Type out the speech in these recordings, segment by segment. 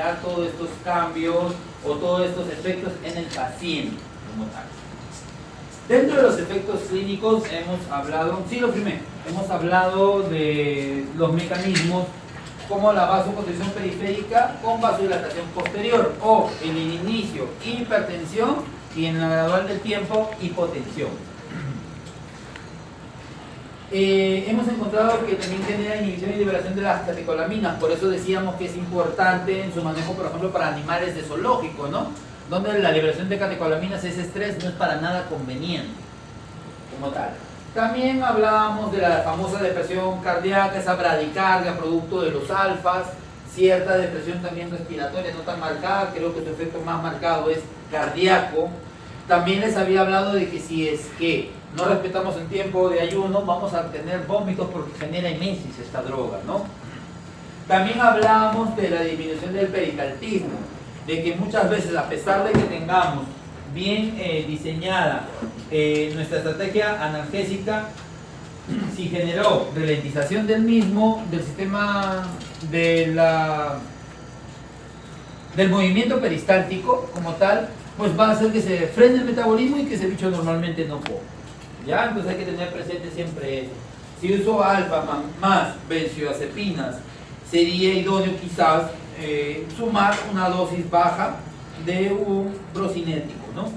generar todos estos cambios o todos estos efectos en el paciente como tal. Dentro de los efectos clínicos hemos hablado, sí lo primero, hemos hablado de los mecanismos como la vasoconstricción periférica con vasodilatación posterior, o en el inicio hipertensión y en la gradual del tiempo hipotensión. Hemos encontrado que también genera inhibición y liberación de las catecolaminas, por eso decíamos que es importante en su manejo, por ejemplo, para animales de zoológico, ¿no? Donde la liberación de catecolaminas, ese estrés, no es para nada conveniente como tal. También hablábamos de la famosa depresión cardíaca, esa bradicardia producto de los alfas, cierta depresión también respiratoria, no tan marcada, creo que su efecto más marcado es cardíaco. También les había hablado de que si es que no respetamos el tiempo de ayuno, vamos a tener vómitos porque genera emesis esta droga, ¿no? También hablábamos de la disminución del pericartismo, de que muchas veces, a pesar de que tengamos bien diseñada nuestra estrategia analgésica, si generó ralentización del mismo, del sistema del movimiento peristáltico como tal, pues va a hacer que se frene el metabolismo y que ese bicho normalmente no coma. ¿Ya? Entonces hay que tener presente siempre eso. Si uso alfa más benzodiazepinas, sería idóneo quizás sumar una dosis baja de un procinético, ¿no?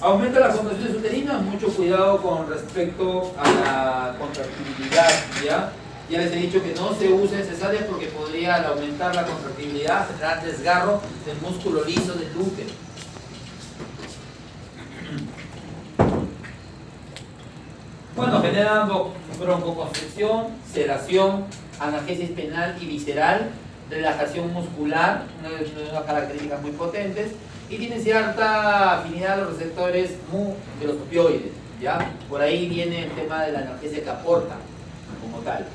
Aumenta la contracción uterina, mucho cuidado con respecto a la contractibilidad, ¿ya? Ya les he dicho que no se use cesárea porque podría, al aumentar la contractibilidad, generar desgarro del músculo liso del útero. Bueno, genera broncoconstricción, sedación, analgesia penal y visceral, relajación muscular, unas características muy potentes, y tiene cierta afinidad a los receptores mu de los opioides, ¿ya? Por ahí viene el tema de la analgesia que aporta como tal.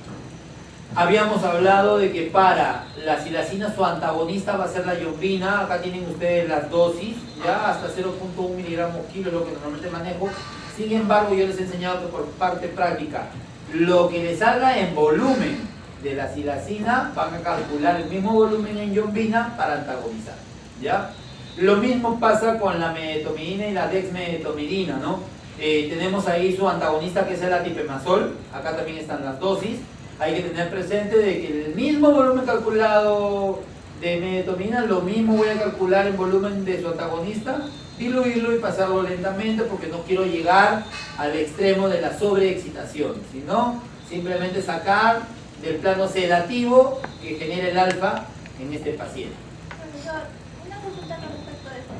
Habíamos hablado de que para la silacina su antagonista va a ser la yombina. Acá tienen ustedes las dosis, ya hasta 0.1 miligramos kilo es lo que normalmente manejo. Sin embargo, yo les he enseñado que por parte práctica, lo que les salga en volumen de la silacina, van a calcular el mismo volumen en yombina para antagonizar, ¿ya? Lo mismo pasa con la medetomidina y la dexmedetomidina, ¿no? Tenemos ahí su antagonista, que es el atipemazol. Acá también están las dosis. Hay que tener presente de que el mismo volumen calculado de medetomidina, lo mismo voy a calcular en volumen de su antagonista, diluirlo y pasarlo lentamente, porque no quiero llegar al extremo de la sobreexcitación, sino simplemente sacar del plano sedativo que genera el alfa en este paciente. Profesor, una consulta con respecto a eso.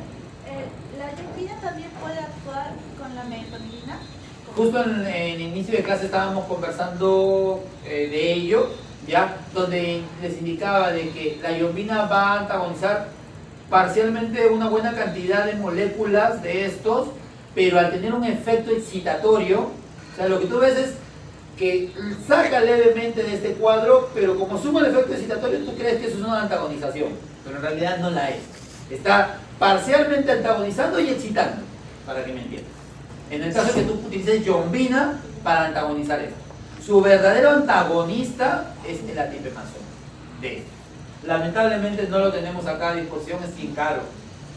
¿La yombina también puede actuar con la medetomidina? Justo en el inicio de clase estábamos conversando de ello, ¿ya? Donde les indicaba de que la yombina va a antagonizar parcialmente una buena cantidad de moléculas de estos, pero al tener un efecto excitatorio, o sea, lo que tú ves es que saca levemente de este cuadro, pero como suma el efecto excitatorio, tú crees que eso es una antagonización, pero en realidad no la es. Está parcialmente antagonizando y excitando, para que me entiendas. En el caso que tú utilices yombina para antagonizar esto. Su verdadero antagonista es el atipemazol de esto. Lamentablemente no lo tenemos acá a disposición, es bien caro,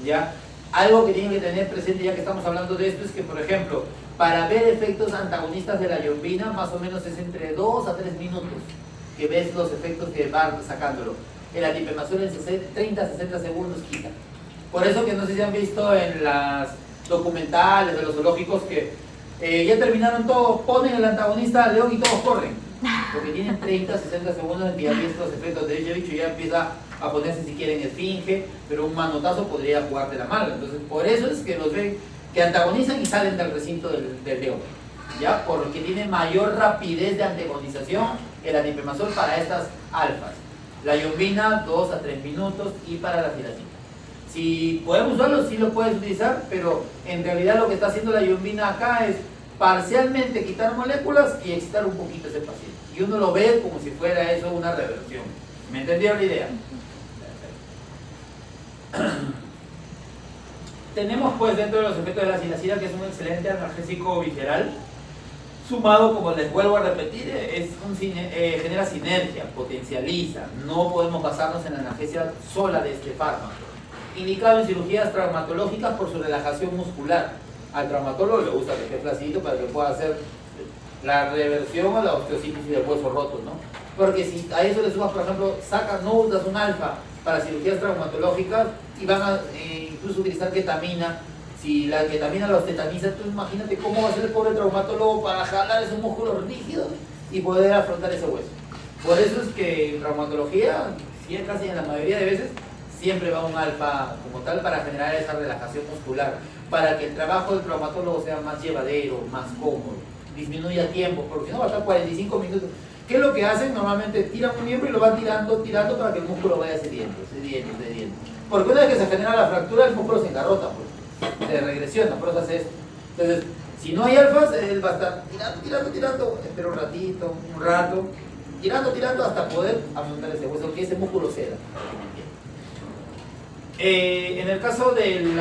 ¿ya? Algo que tienen que tener presente, ya que estamos hablando de esto, es que, por ejemplo, para ver efectos antagonistas de la yombina, más o menos es entre 2 a 3 minutos que ves los efectos que van sacándolo. El atipemazol en 30 a 60 segundos quita. Por eso que no sé si han visto en las documentales de los zoológicos que ya terminaron todos, ponen el antagonista al león y todos corren, porque tienen 30, 60 segundos en que ya ves los efectos de ese bicho y ya empieza a ponerse si quieren esfinge, pero un manotazo podría jugarte la mala. Entonces por eso es que los ven que antagonizan y salen del recinto del león, ya, porque tiene mayor rapidez de antagonización el atipemazol para estas alfas. La yombina 2 a 3 minutos, y para la silacina, si podemos usarlo, sí lo puedes utilizar, pero en realidad lo que está haciendo la yombina acá es parcialmente quitar moléculas y excitar un poquito a ese paciente. Y uno lo ve como si fuera eso una reversión. ¿Me entendieron la idea? Tenemos pues dentro de los efectos de la silacina, que es un excelente analgésico visceral. Sumado, como les vuelvo a repetir, genera sinergia, potencializa. No podemos basarnos en la analgesia sola de este fármaco. Indicado en cirugías traumatológicas por su relajación muscular. Al traumatólogo le gusta que esté flacidito para que pueda hacer la reversión a la osteosíntesis del hueso roto, ¿no? Porque si a eso le sumas, por ejemplo, no usas un alfa para cirugías traumatológicas y van a incluso utilizar ketamina. Si la ketamina los tetaniza, tú imagínate cómo va a ser el pobre traumatólogo para jalar esos músculos rígidos y poder afrontar ese hueso. Por eso es que en traumatología, casi en la mayoría de veces, siempre va un alfa como tal para generar esa relajación muscular, para que el trabajo del traumatólogo sea más llevadero, más cómodo, disminuya tiempo, porque si no va a estar 45 minutos. ¿Qué es lo que hacen? Normalmente tiran un miembro y lo van tirando para que el músculo vaya cediendo. Porque una vez que se genera la fractura, el músculo se engarrota, pues, se regresiona, por eso hace esto. Entonces, si no hay alfas, él va a estar tirando, espera un ratito, un rato, tirando hasta poder afrontar ese hueso, que ese músculo ceda. En el caso del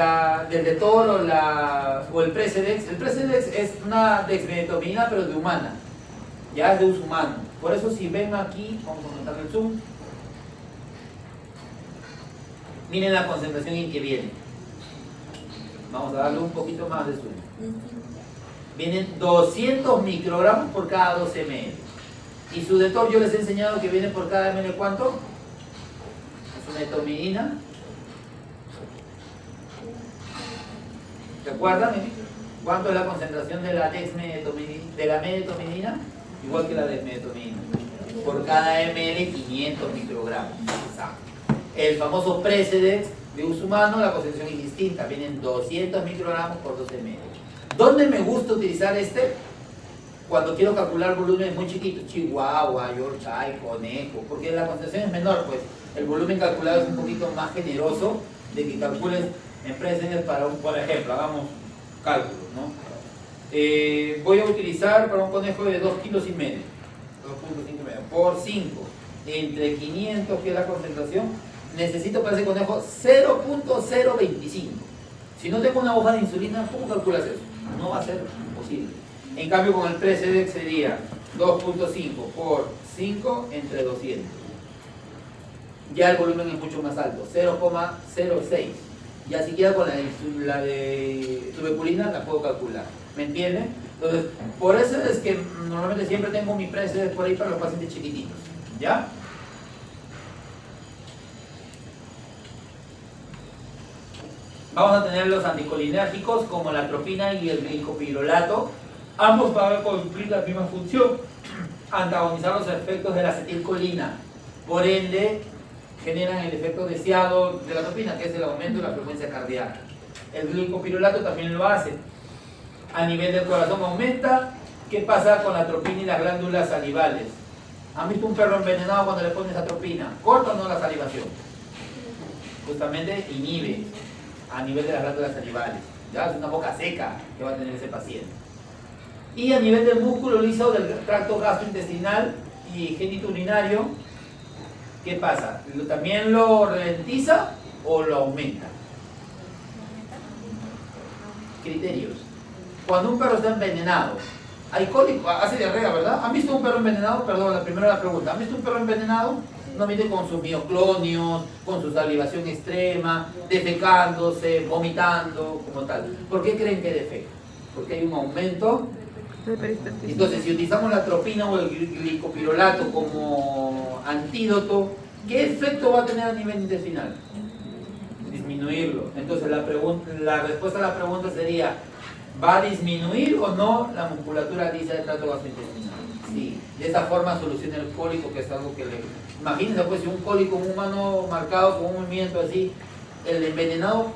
Detor o el Precedex es una dexmedetomidina pero de humana, ya es de uso humano. Por eso si ven aquí, vamos a aumentar el zoom, miren la concentración en que viene. Vamos a darle un poquito más de zoom. Vienen 200 microgramos por cada 12 ml. Y su Detor yo les he enseñado que viene por cada ml, ¿cuánto? Es una etomidina. ¿Recuerdan cuánto es la concentración de la medetomidina? Igual que la dexmedetomidina. Por cada ml 500 microgramos. Exacto. El famoso Precedex de uso humano, la concentración es distinta. Vienen 200 microgramos por 12 ml. ¿Dónde me gusta utilizar este? Cuando quiero calcular volúmenes muy chiquitos. Chihuahua, Yorkshire, Conejo. Porque la concentración es menor, pues. El volumen calculado es un poquito más generoso de que calcules en Precedex para por ejemplo, hagamos cálculos, ¿no? Voy a utilizar para un conejo de 2,5 kilos, 2,5 por 5, entre 500, que es la concentración, necesito para ese conejo 0,025. Si no tengo una hoja de insulina, ¿cómo calculas eso? No va a ser posible. En cambio, con el Precedex sería 2,5 por 5 entre 200. Ya el volumen es mucho más alto, 0,06. Ya siquiera con la de tuberculina la puedo calcular. ¿Me entienden? Entonces, por eso es que normalmente siempre tengo mi Precedex por ahí para los pacientes chiquititos. ¿Ya? Vamos a tener los anticolinérgicos como la atropina y el glicopirolato. Ambos van a cumplir la misma función, antagonizar los efectos de la acetilcolina. Por ende, generan el efecto deseado de la atropina, que es el aumento de la frecuencia cardíaca. El glicopirolato también lo hace. A nivel del corazón aumenta. ¿Qué pasa con la atropina y las glándulas salivales? ¿Han visto un perro envenenado cuando le pones atropina? ¿Corta o no la salivación? Justamente inhibe a nivel de las glándulas salivales. Ya es una boca seca que va a tener ese paciente. Y a nivel del músculo liso del tracto gastrointestinal y genitourinario, ¿qué pasa? ¿También lo ralentiza o lo aumenta? Criterios. Cuando un perro está envenenado, hay cólico, hace diarrea, ¿verdad? ¿Han visto un perro envenenado? Perdón, la pregunta. ¿Han visto un perro envenenado? Normalmente con sus mioclonios, con su salivación extrema, defecándose, vomitando, como tal. ¿Por qué creen que defeca? Porque hay un aumento. Entonces, si utilizamos la atropina o el glicopirolato como antídoto, ¿qué efecto va a tener a nivel intestinal? Disminuirlo. Entonces, la respuesta a la pregunta sería, ¿va a disminuir o no la musculatura lisa del tracto gastrointestinal? Sí. De esa forma soluciona el cólico, que es algo que le... Imagínense, pues, si un cólico, un humano marcado con un movimiento así, el envenenado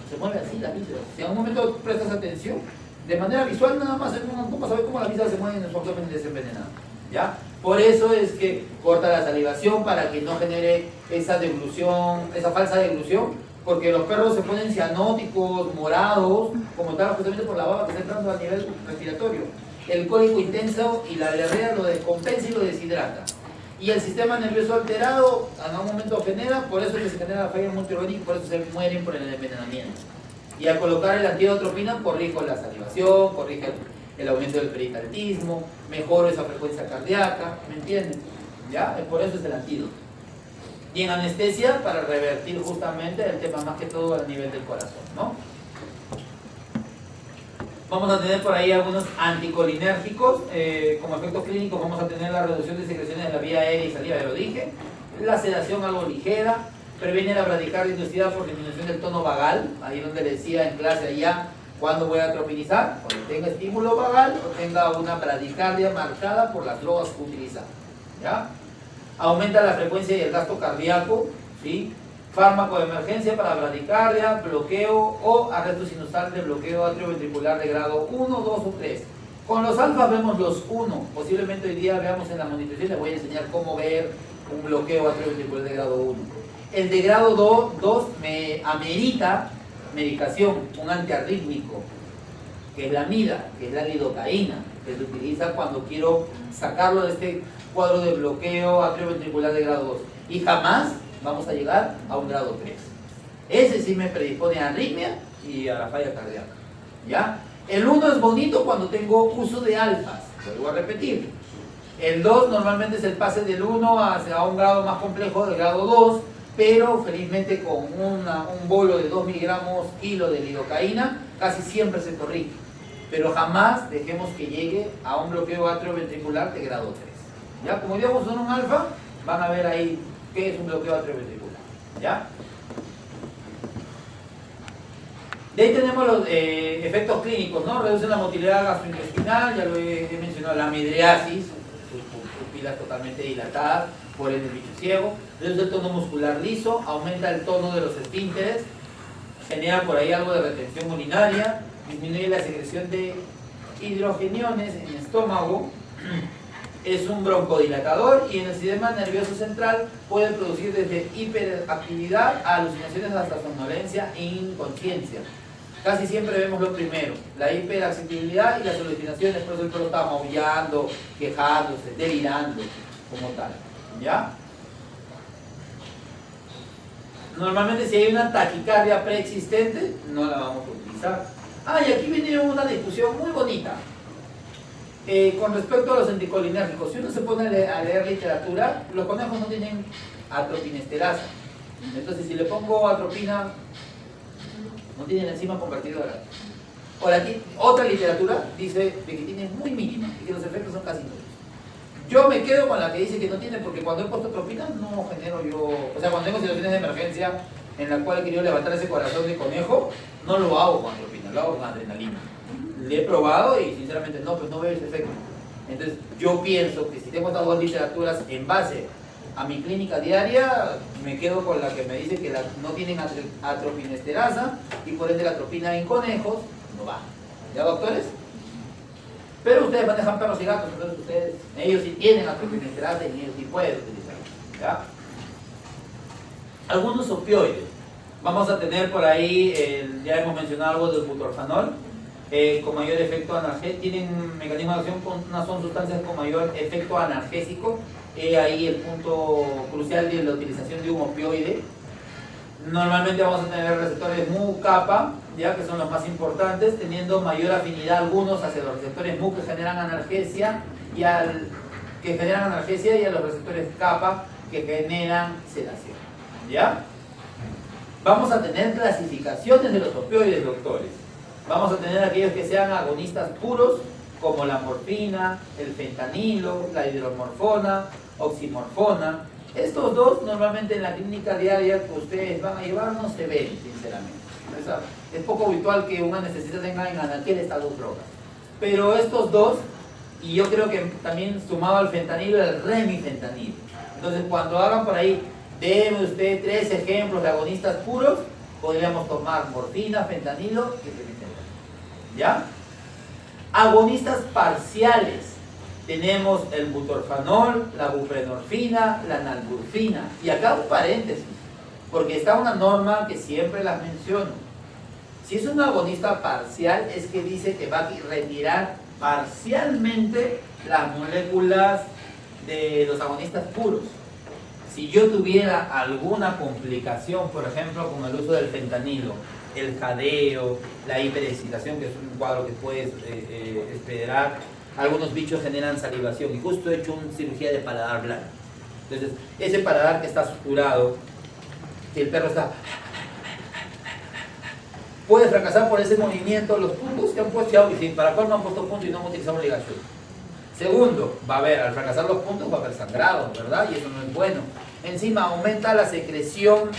se mueve así, la víscera. Si en un momento prestas atención, de manera visual nada más, ¿cómo saber cómo la víscera se mueve en su abdomen desenvenenado? ¿Ya? Por eso es que corta la salivación para que no genere esa deglución, esa falsa deglución, porque los perros se ponen cianóticos, morados, como tal, justamente por la baba que está entrando a nivel respiratorio. El cólico intenso y la diarrea lo descompensa y lo deshidrata. Y el sistema nervioso alterado, en algún momento genera, por eso es que se genera la falla multiorgánica y por eso se mueren por el envenenamiento. Y al colocar el antídoto atropina, corrijo la salivación, corrige el aumento del peritalitismo, mejoro esa frecuencia cardíaca, ¿me entienden? ¿Ya? Por eso es el antídoto. Y en anestesia para revertir justamente el tema más que todo a nivel del corazón, ¿no? Vamos a tener por ahí algunos anticolinérgicos, como efectos clínicos vamos a tener la reducción de secreciones de la vía aérea y saliva, ya lo dije, la sedación algo ligera, previene la bradicardia inducida por disminución del tono vagal, ahí donde decía en clase allá, ¿cuándo voy a atropinizar? Cuando tenga estímulo vagal o tenga una bradicardia marcada por las drogas que utiliza, ¿ya? Aumenta la frecuencia y el gasto cardíaco, ¿sí? Fármaco de emergencia para bradicardia, bloqueo o arresto sinusal de bloqueo atrioventricular de grado 1, 2 o 3. Con los alfas vemos los 1, posiblemente hoy día veamos en la monitorización, les voy a enseñar cómo ver un bloqueo atrioventricular de grado 1. El de grado 2 me amerita medicación, un antiarrítmico, que es la mida, que es la lidocaína, que se utiliza cuando quiero sacarlo de este cuadro de bloqueo atrioventricular de grado 2. Y jamás vamos a llegar a un grado 3. Ese sí me predispone a arritmia y a la falla cardíaca, ¿ya? El 1 es bonito cuando tengo uso de alfas, vuelvo a repetir. El 2 normalmente es el pase del 1 hacia un grado más complejo, del grado 2, pero felizmente con un bolo de 2 miligramos kilo de lidocaína casi siempre se corrige. Pero jamás dejemos que llegue a un bloqueo atrioventricular de grado 3. ¿Ya? Como digamos son un alfa, van a ver ahí qué es un bloqueo atrioventricular. ¿Ya? De ahí tenemos los efectos clínicos, ¿no? Reducen la motilidad gastrointestinal, ya lo he mencionado, la midriasis, sus pupilas totalmente dilatadas, por el bicho ciego, reduce el tono muscular liso, aumenta el tono de los esfínteres, genera por ahí algo de retención urinaria, disminuye la secreción de hidrogeniones en el estómago, es un broncodilatador y en el sistema nervioso central puede producir desde hiperactividad a alucinaciones hasta somnolencia e inconsciencia. Casi siempre vemos lo primero, la hiperactividad y las alucinaciones, por eso el perro está maullando, quejándose, delirando, como tal. ¿Ya? Normalmente si hay una taquicardia preexistente, no la vamos a utilizar. Y aquí viene una discusión muy bonita. Con respecto a los anticolinérgicos, si uno se pone a leer literatura, los conejos no tienen atropinesterasa. Entonces si le pongo atropina, no tienen enzima convertidora. Ahora aquí, otra literatura dice de que tiene muy mínima y que los efectos son casi nulos. Yo me quedo con la que dice que no tiene, porque cuando he puesto atropina no genero yo, o sea, cuando tengo situaciones de emergencia en la cual he querido levantar ese corazón de conejo, no lo hago con atropina, lo hago con adrenalina. Le he probado y sinceramente no, pues no veo ese efecto. Entonces yo pienso que si tengo estas dos literaturas en base a mi clínica diaria, me quedo con la que me dice que no tienen atropinesterasa y por ende la atropina en conejos no va. ¿Ya, doctores? Pero ustedes manejan perros y gatos, entonces ellos sí tienen atropinesterasa y ellos sí pueden utilizarlo, ¿ya? Algunos opioides. Vamos a tener por ahí, ya hemos mencionado algo del butorfanol, con mayor efecto analgésico, tienen mecanismo de acción, son sustancias con mayor efecto analgésico. Ahí el punto crucial de la utilización de un opioide. Normalmente vamos a tener receptores mu-kappa, ya que son los más importantes, teniendo mayor afinidad algunos hacia los receptores mu que generan analgesia y a los receptores kappa que generan sedación. ¿Ya? Vamos a tener clasificaciones de los opioides, doctores. Vamos a tener aquellos que sean agonistas puros, como la morfina, el fentanilo, la hidromorfona, oximorfona. Estos dos normalmente en la clínica diaria que ustedes van a llevar no se ven, sinceramente. Es poco habitual que un anestesista tenga en anaquel estas dos drogas. Pero estos dos, y yo creo que también sumado al fentanilo, el remifentanilo. Entonces cuando hagan por ahí, deme usted 3 ejemplos de agonistas puros, podríamos tomar morfina, fentanilo y remifentanilo. ¿Ya? Agonistas parciales. Tenemos el butorfanol, la buprenorfina, la nalburfina. Y acá un paréntesis, porque está una norma que siempre las menciono. Si es un agonista parcial, es que dice que va a retirar parcialmente las moléculas de los agonistas puros. si yo tuviera alguna complicación, por ejemplo, con el uso del fentanilo, el jadeo, la hiperexcitación, que es un cuadro que puedes esperar, algunos bichos generan salivación, y justo he hecho una cirugía de paladar blando. Entonces, ese paladar que está suturado, que el perro está... puede fracasar por ese movimiento, los puntos que han puesto, y para cuál no han puesto puntos y no han utilizado ligación. Segundo, va a haber, al fracasar los puntos va a haber sangrado, ¿verdad? Y eso no es bueno. Encima aumenta la secreción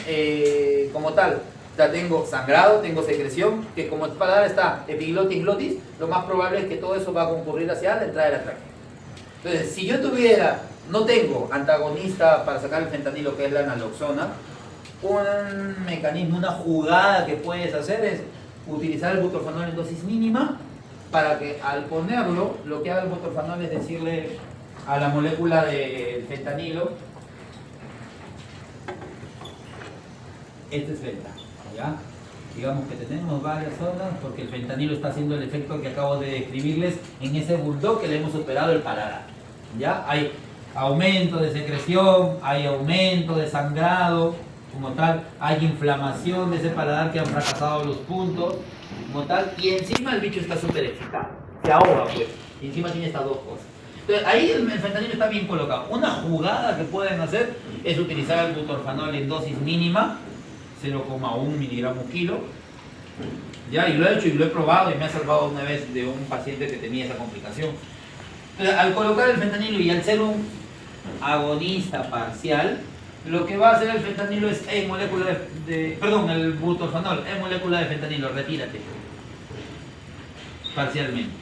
como tal. O sea, tengo sangrado, tengo secreción, que como el paladar está epiglotis, glotis, lo más probable es que todo eso va a concurrir hacia la entrada de la tráquea. Entonces, si yo tuviera, no tengo antagonista para sacar el fentanilo, que es la naloxona, un mecanismo, una jugada que puedes hacer es utilizar el butorfanol en dosis mínima, para que al ponerlo, lo que haga el butorfanol es decirle a la molécula del fentanilo, este es beta, ¿ya? Digamos que tenemos varias zonas porque el fentanilo está haciendo el efecto que acabo de describirles en ese bulldog que le hemos operado el paladar, ¿ya? Hay aumento de secreción, hay aumento de sangrado, como tal, hay inflamación de ese paladar que han fracasado los puntos, como tal, y encima el bicho está súper excitado, se ahoga pues, y encima tiene estas dos cosas. Entonces ahí el fentanilo está bien colocado. Una jugada que pueden hacer es utilizar el butorfanol en dosis mínima, 0,1 miligramos kilo, ya, y lo he hecho y lo he probado y me ha salvado una vez de un paciente que tenía esa complicación. Entonces, al colocar el fentanilo y al ser un agonista parcial, lo que va a hacer el fentanilo es el butorfanol, molécula de fentanilo, retírate. Parcialmente.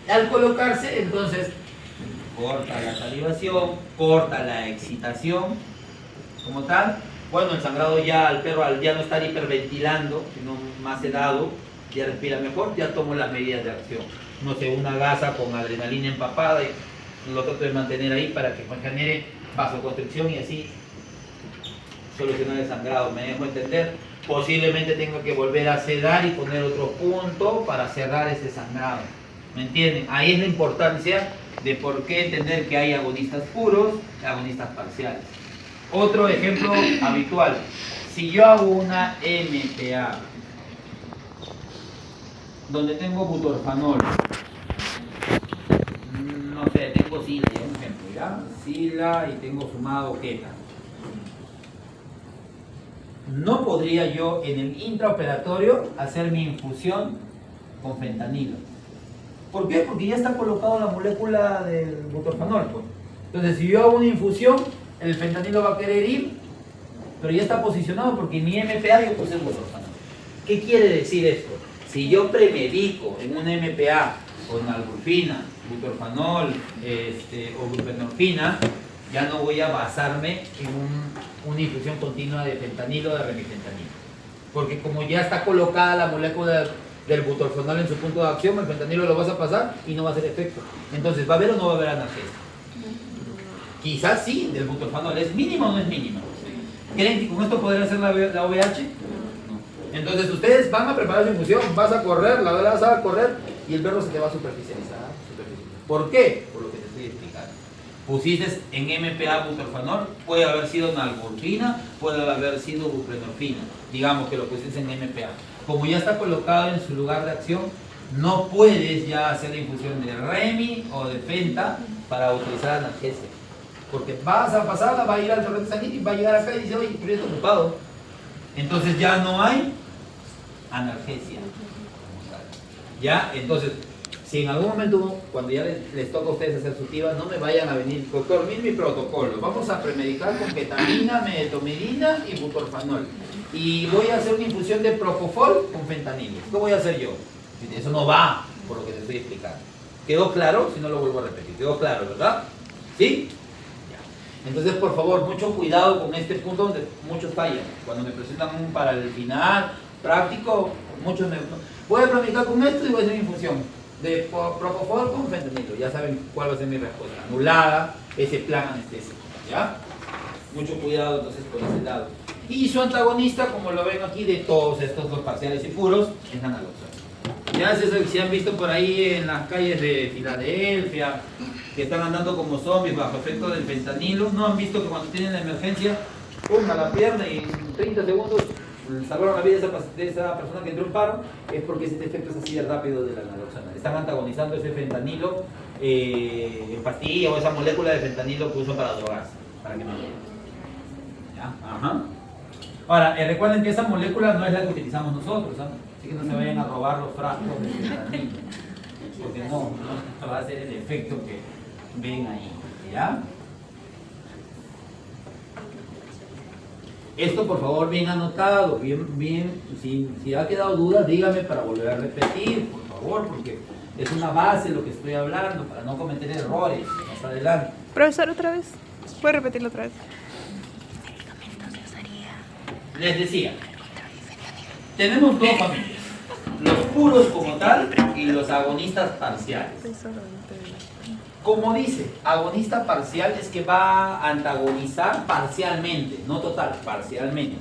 Al colocarse, entonces, corta la salivación, corta la excitación, como tal. Bueno, el sangrado ya, al perro al ya no estar hiperventilando, sino más sedado, ya respira mejor, ya tomo las medidas de acción. No sé, una gasa con adrenalina empapada y lo trato de mantener ahí para que genere vasoconstricción y así solucionar el sangrado, me dejo entender. Posiblemente tenga que volver a sedar y poner otro punto para cerrar ese sangrado, ¿me entienden? Ahí es la importancia de por qué entender que hay agonistas puros y agonistas parciales. Otro ejemplo habitual, si yo hago una MPA donde tengo butorfanol, no sé, tengo sila, un ejemplo, ¿ya? Sila y tengo sumado keta. No podría yo en el intraoperatorio hacer mi infusión con fentanilo. ¿Por qué? Porque ya está colocado la molécula del butorfanol, pues. Entonces, si yo hago una infusión, el fentanilo va a querer ir, pero ya está posicionado porque en mi MPA yo puse el butorfanol. ¿Qué quiere decir esto? Si yo premedico en una MPA con nalburfina, butorfanol o buprenorfina, ya no voy a basarme en una infusión continua de fentanilo o de remifentanilo. Porque como ya está colocada la molécula del butorfanol en su punto de acción, el fentanilo lo vas a pasar y no va a hacer efecto. Entonces, ¿va a haber o no va a haber analgesia? Quizás sí, del butorfanol. ¿Es mínimo o no es mínimo? ¿Creen que con esto podría hacer la OVH? No. Entonces, ustedes van a preparar su infusión, vas a correr, la vas a correr y el perro se te va a superficializar. ¿Por qué? Por lo que te estoy explicando. Pusiste en MPA butorfanol, puede haber sido nalburfina, puede haber sido buprenorfina. Digamos que lo pusiste en MPA. Como ya está colocado en su lugar de acción, no puedes ya hacer la infusión de Remi o de Fenta para utilizar analgesia. Porque vas a pasarla, va a ir al torrente sanguíneo y va a llegar acá y dice, oye, pero estoy ocupado. Entonces ya no hay analgesia. Ya, entonces, si en algún momento, cuando ya les toca a ustedes hacer su TIVA, no me vayan a venir, doctor, miren mi protocolo, vamos a premedicar con ketamina, medetomidina y butorfanol. Y voy a hacer una infusión de propofol con fentanilo. ¿Qué voy a hacer yo? Eso no va, por lo que te estoy explicando. ¿Quedó claro? Si no lo vuelvo a repetir. ¿Quedó claro, verdad? ¿Sí? Ya. Entonces, por favor, mucho cuidado con este punto donde muchos fallan. Cuando me presentan un para el final práctico, muchos me... Voy a premedicar con esto y voy a hacer una infusión de propofol con fentanilo. Ya saben cuál va a ser mi respuesta. Anulada ese plan anestésico. ¿Ya? Mucho cuidado entonces por ese lado. Y su antagonista, como lo ven aquí, de todos estos dos parciales y puros, es la naloxona. Ya si han visto por ahí en las calles de Filadelfia, que están andando como zombies bajo efecto del fentanilo, ¿no han visto que cuando tienen la emergencia, pum, a la pierna y en 30 segundos salvaron la vida de esa persona que entró en paro? Es porque ese efecto es así de rápido de la naloxona. Están antagonizando ese fentanilo en pastilla o esa molécula de fentanilo que usan para drogarse, para que no lo ¿ya? Ajá. Ahora, recuerden que esa molécula no es la que utilizamos nosotros, ¿sabes? Así que no se vayan a robar los frascos de fentanilo, porque no va a ser el efecto que ven ahí, ¿ya? Esto por favor bien anotado, bien, si ha quedado dudas dígame para volver a repetir, por favor, porque es una base lo que estoy hablando, para no cometer errores más adelante. Profesor, otra vez. ¿Puede repetirlo otra vez? Les decía, tenemos dos familias, los puros como tal y los agonistas parciales. Como dice, agonista parcial es que va a antagonizar parcialmente, no total, parcialmente.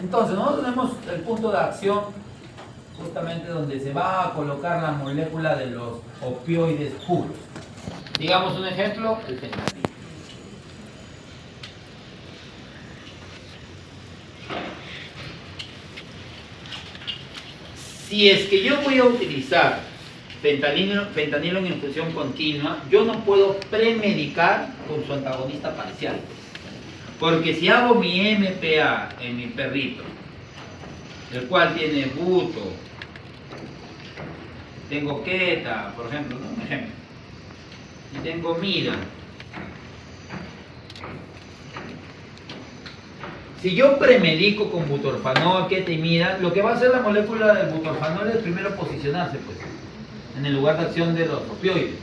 Entonces, nosotros tenemos el punto de acción justamente donde se va a colocar la molécula de los opioides puros. Digamos un ejemplo, el fentanilo. Si es que yo voy a utilizar fentanilo en infusión continua, yo no puedo premedicar con su antagonista parcial. Porque si hago mi MPA en mi perrito, el cual tiene buto, tengo queta, por ejemplo, ¿no? Un ejemplo, y tengo mira. Si yo premedico con butorfanol, queta y mira, lo que va a hacer la molécula del butorfanol es primero posicionarse, pues, en el lugar de acción de los opioides,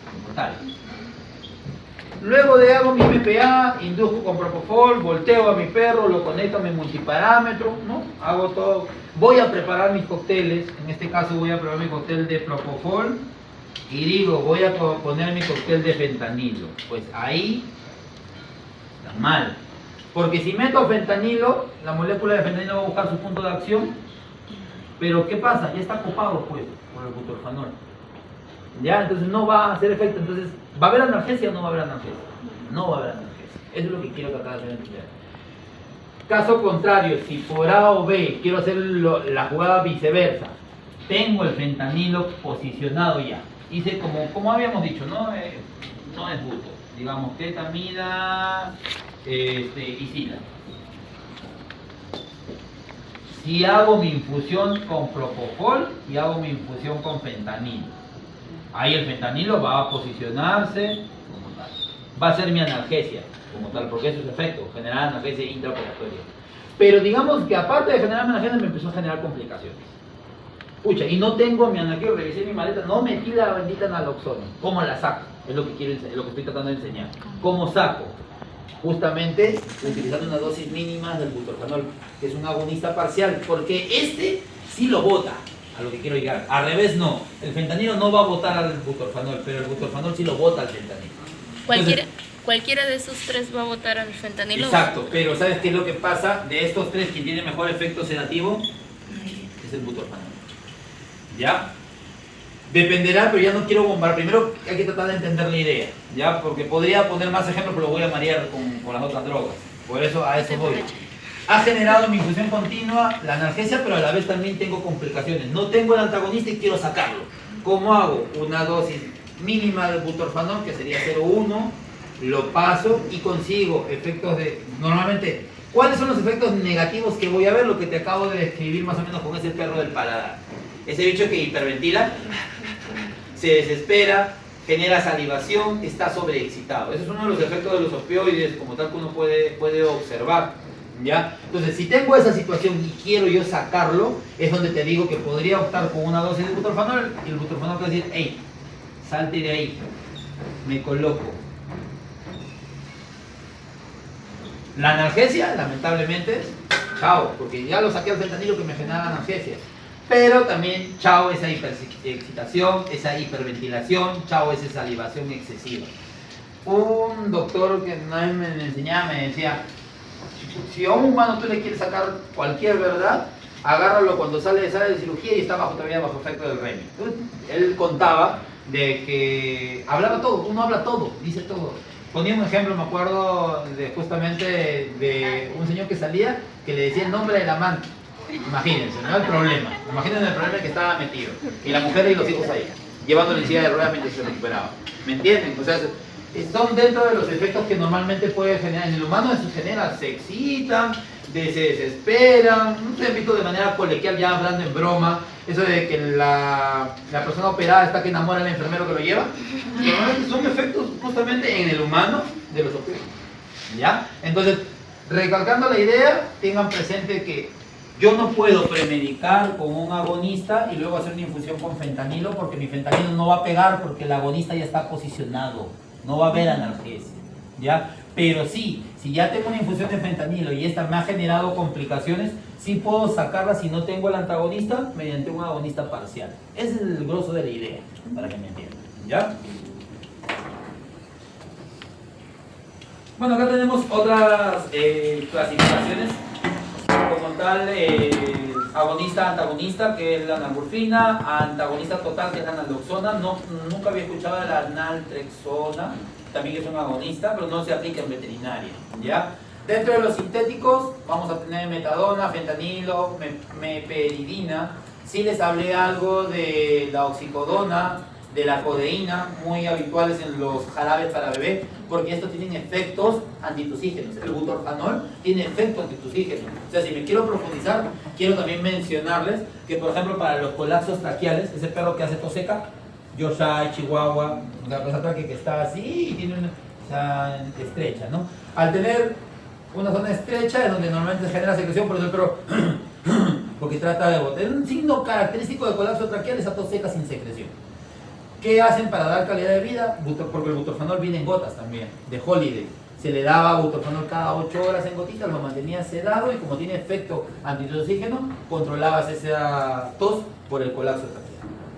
como tal. Luego de hago mi MPA, induzco con propofol, volteo a mi perro, lo conecto a mi multiparámetro, ¿no? Hago todo. Voy a preparar mis cócteles, en este caso voy a preparar mi cóctel de propofol y digo, voy a poner mi cóctel de fentanilo. Pues ahí está mal. Porque si meto fentanilo, la molécula de fentanilo va a buscar su punto de acción, pero ¿qué pasa? Ya está copado pues por el butorfanol. Ya, entonces no va a hacer efecto. Entonces, ¿va a haber analgesia o no va a haber analgesia? No va a haber analgesia. Eso es lo que quiero tratar de hacer entender. Caso contrario, si por A o B quiero hacer la jugada viceversa, tengo el fentanilo posicionado ya. Hice como habíamos dicho, no es buto. Digamos, ketamida, y sida. Si hago mi infusión con propofol y hago mi infusión con fentanilo, ahí el fentanilo va a posicionarse como tal. Va a ser mi analgesia como tal, porque eso es efecto, generar analgesia intraoperatoria. Pero digamos que aparte de generar analgesia me empezó a generar complicaciones. Pucha, y no tengo mi analgesia, revisé mi maleta, no metí la bendita naloxona. ¿Cómo la saco? Es lo que estoy tratando de enseñar. ¿Cómo saco? Justamente utilizando una dosis mínima del butorfanol, que es un agonista parcial, porque este sí lo bota, a lo que quiero llegar. Al revés no, el fentanilo no va a botar al butorfanol, pero el butorfanol sí lo bota al fentanilo. Cualquiera de esos tres va a botar al fentanilo. Exacto, pero ¿sabes qué es lo que pasa? De estos tres, quien tiene mejor efecto sedativo es el butorfanol. ¿Ya? Dependerá, pero ya no quiero bombar. Primero hay que tratar de entender la idea, ¿ya? Porque podría poner más ejemplos, pero lo voy a marear con las otras drogas. Por eso a eso voy. Ha generado mi infusión continua, la analgesia, pero a la vez también tengo complicaciones. No tengo el antagonista y quiero sacarlo. ¿Cómo hago? Una dosis mínima de butorfanol, que sería 0,1, lo paso y consigo efectos de... Normalmente, ¿cuáles son los efectos negativos que voy a ver? Lo que te acabo de describir más o menos con ese perro del paladar. Ese bicho que hiperventila, se desespera, genera salivación, está sobreexcitado. Ese es uno de los efectos de los opioides, como tal que uno puede observar. ¿Ya? Entonces, si tengo esa situación y quiero yo sacarlo, es donde te digo que podría optar por una dosis de butorfanol y el butorfanol puede decir, hey, salte de ahí, me coloco. La analgesia, lamentablemente, chao, porque ya lo saqué al fentanilo que me genera analgesia. Pero también, chao, esa hiperexcitación, esa hiperventilación, chao, esa salivación excesiva. Un doctor que una vez me enseñaba me decía, si a un humano tú le quieres sacar cualquier verdad, agárralo cuando sale de cirugía y está todavía bajo efecto del Remy. Entonces, él contaba de que hablaba todo, uno habla todo, dice todo. Ponía un ejemplo, me acuerdo justamente de un señor que salía que le decía el nombre del amante. Imagínense, ¿no? El problema. Imagínense el problema que estaba metido. Y la mujer y los hijos ahí, llevándole en silla de ruedas mientras se recuperaba. ¿Me entienden? O sea, son dentro de los efectos que normalmente puede generar en el humano. Eso genera, se excitan, se desesperan. No se han visto de manera coloquial, ya hablando en broma, eso de que la persona operada está que enamora al enfermero que lo lleva. Normalmente son efectos justamente en el humano de los opioides. ¿Ya? Entonces, recalcando la idea, tengan presente que yo no puedo premedicar con un agonista y luego hacer una infusión con fentanilo, porque mi fentanilo no va a pegar porque el agonista ya está posicionado, no va a haber analgesia, ¿ya? Pero sí, si ya tengo una infusión de fentanilo y esta me ha generado complicaciones, sí puedo sacarla si no tengo el antagonista mediante un agonista parcial. Ese es el grosso de la idea, para que me entiendan, ¿ya? Bueno, acá tenemos otras clasificaciones. Como tal, agonista-antagonista, que es la nalburfina, antagonista total, que es la naldoxona. Nunca había escuchado de la naltrexona, también es un agonista, pero no se aplica en veterinaria, ¿ya? Dentro de los sintéticos vamos a tener metadona, fentanilo, meperidina. Sí les hablé algo de la oxicodona, de la codeína, muy habituales en los jarabes para bebé, porque estos tienen efectos antitusígenos. El butorfanol tiene efecto antitusígeno. O sea, si me quiero profundizar, quiero también mencionarles que, por ejemplo, para los colapsos traqueales, ese perro que hace tos seca, Yorkshire, Chihuahua, la cosa traquea que está así y tiene una estrecha, ¿no? Al tener una zona estrecha es donde normalmente se genera secreción, por eso el perro porque trata de botar. Un signo característico de colapso traqueal es esa tos seca sin secreción. ¿Qué hacen para dar calidad de vida? Porque el butorfanol viene en gotas también, de Holiday. Se le daba butorfanol cada 8 horas en gotitas, lo mantenía sedado y como tiene efecto antitoxígeno, controlabas esa tos por el colapso traqueal.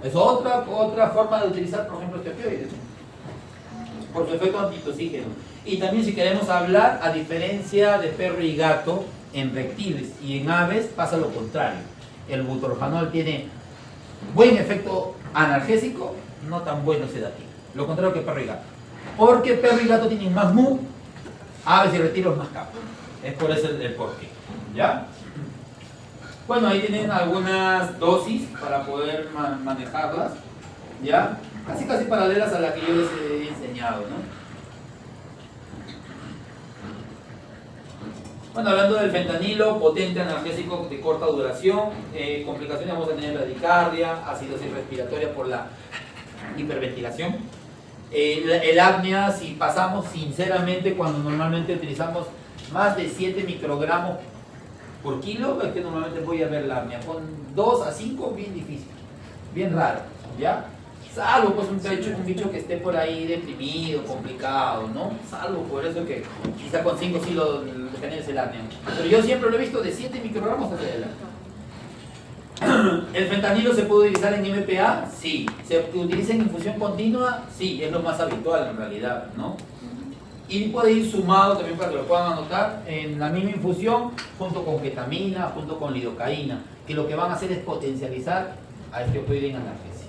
Es otra forma de utilizar, por ejemplo, este opioide, por su efecto antitoxígeno. Y también si queremos hablar, a diferencia de perro y gato, en reptiles y en aves pasa lo contrario. El butorfanol tiene buen efecto analgésico, no tan bueno sedativo. Lo contrario que perro y gato. Porque perro y gato tienen más mu, aves y reptiles más kappa. Es por eso el porqué. ¿Ya? Bueno, ahí tienen algunas dosis para poder manejarlas. ¿Ya? Casi paralelas a la que yo les he enseñado, ¿no? Bueno, hablando del fentanilo, potente analgésico de corta duración, complicaciones vamos a tener bradicardia, acidosis respiratoria por la hiperventilación. El apnea, si pasamos sinceramente, cuando normalmente utilizamos más de 7 microgramos por kilo, es que normalmente voy a ver la apnea. Con 2 a 5, bien difícil, bien raro, ¿ya? Salvo pues un bicho que esté por ahí deprimido, complicado, ¿no? Salvo por eso que quizá con 5 sí lo genere el apnea. Pero yo siempre lo he visto de 7 microgramos hacia adelante. ¿El fentanilo se puede utilizar en MPA? Sí. ¿Se utiliza en infusión continua? Sí, es lo más habitual en realidad, ¿no? Y puede ir sumado también para que lo puedan anotar en la misma infusión junto con ketamina, junto con lidocaína, que lo que van a hacer es potencializar a este opioide en analgesia,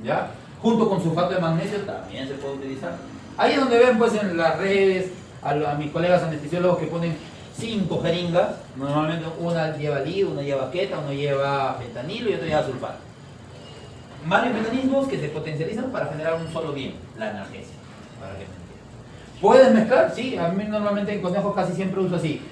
¿ya? Junto con sulfato de magnesio también se puede utilizar. Ahí es donde ven pues en las redes a mis colegas anestesiólogos que ponen 5 jeringas, normalmente una lleva LID, una lleva keta, una lleva fentanilo y otra lleva sulfato. Varios mecanismos que se potencializan para generar un solo bien, la analgesia. Para que me entiendan. ¿Puedes mezclar? Sí, a mí normalmente en conejos casi siempre uso así.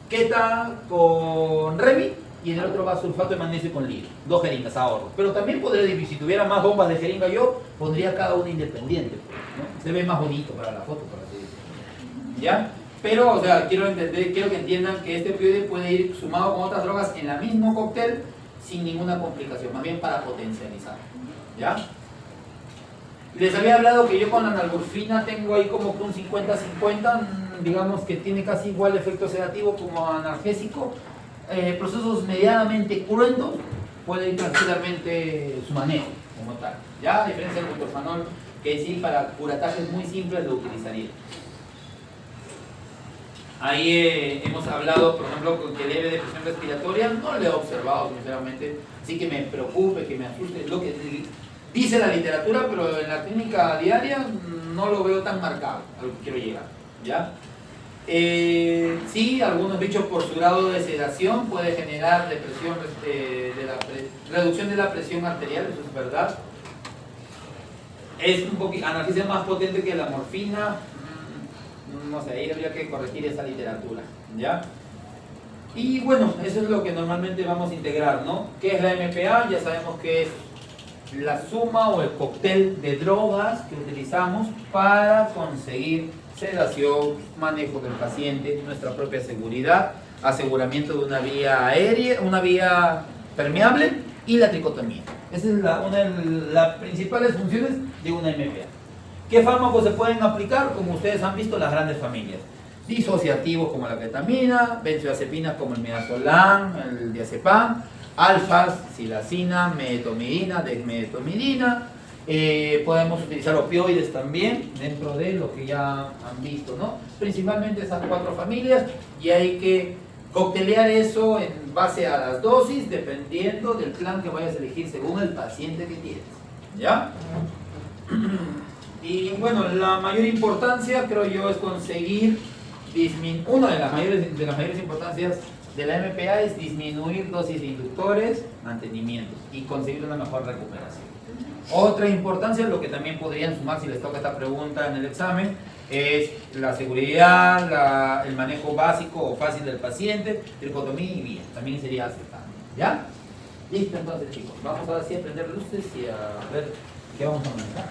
Keta con Remi y en el otro va sulfato de magnesio con LID. 2 jeringas, ahorro. Pero también podría dividir, si tuviera más bombas de jeringa yo, pondría cada una independiente, ¿no? Se ve más bonito para la foto, por así decirlo. ¿Ya? Pero, o sea, quiero que entiendan que este opioide puede ir sumado con otras drogas en el mismo cóctel sin ninguna complicación, más bien para potencializar. ¿Ya? Les había hablado que yo con la nalburfina tengo ahí como que un 50-50, digamos que tiene casi igual efecto sedativo como analgésico. Procesos medianamente cruentos puede ir tranquilamente su manejo como tal. ¿Ya? A diferencia del butorfanol, que sí para curatajes muy simples lo utilizaría. Ahí hemos hablado, por ejemplo, con que leve de presión respiratoria, no lo he observado sinceramente, así que me preocupe, que me asuste, es lo que dice la literatura, pero en la clínica diaria no lo veo tan marcado, a lo que quiero llegar, ¿ya? Sí, algunos dichos por su grado de sedación puede generar depresión, reducción de la presión arterial, eso es verdad. Es un poquito, analgesia más potente que la morfina, no sé, ahí habría que corregir esa literatura, ¿ya? Y bueno, eso es lo que normalmente vamos a integrar, ¿no? ¿Qué es la MPA? Ya sabemos que es la suma o el cóctel de drogas que utilizamos para conseguir sedación, manejo del paciente, nuestra propia seguridad, aseguramiento de una vía aérea, una vía permeable y la tricotomía. Esa es una de las principales funciones de una MPA. ¿Qué fármacos se pueden aplicar? Como ustedes han visto, las grandes familias. Disociativos como la ketamina, benzodiazepinas como el midazolam, el diazepam, alfas, silacina, metomidina, desmetomidina. Podemos utilizar opioides también dentro de lo que ya han visto, ¿no? Principalmente esas 4 familias, y hay que coctelear eso en base a las dosis, dependiendo del plan que vayas a elegir según el paciente que tienes, ¿ya? Y bueno, la mayor importancia creo yo es conseguir una de las mayores importancias de la MPA es disminuir dosis de inductores, mantenimientos y conseguir una mejor recuperación. Otra importancia, lo que también podrían sumar si les toca esta pregunta en el examen, es la seguridad, el manejo básico o fácil del paciente, tricotomía y vía, también sería aceptable, ¿ya? Listo, entonces chicos, vamos ahora sí a prender luces y a ver qué vamos a manejar.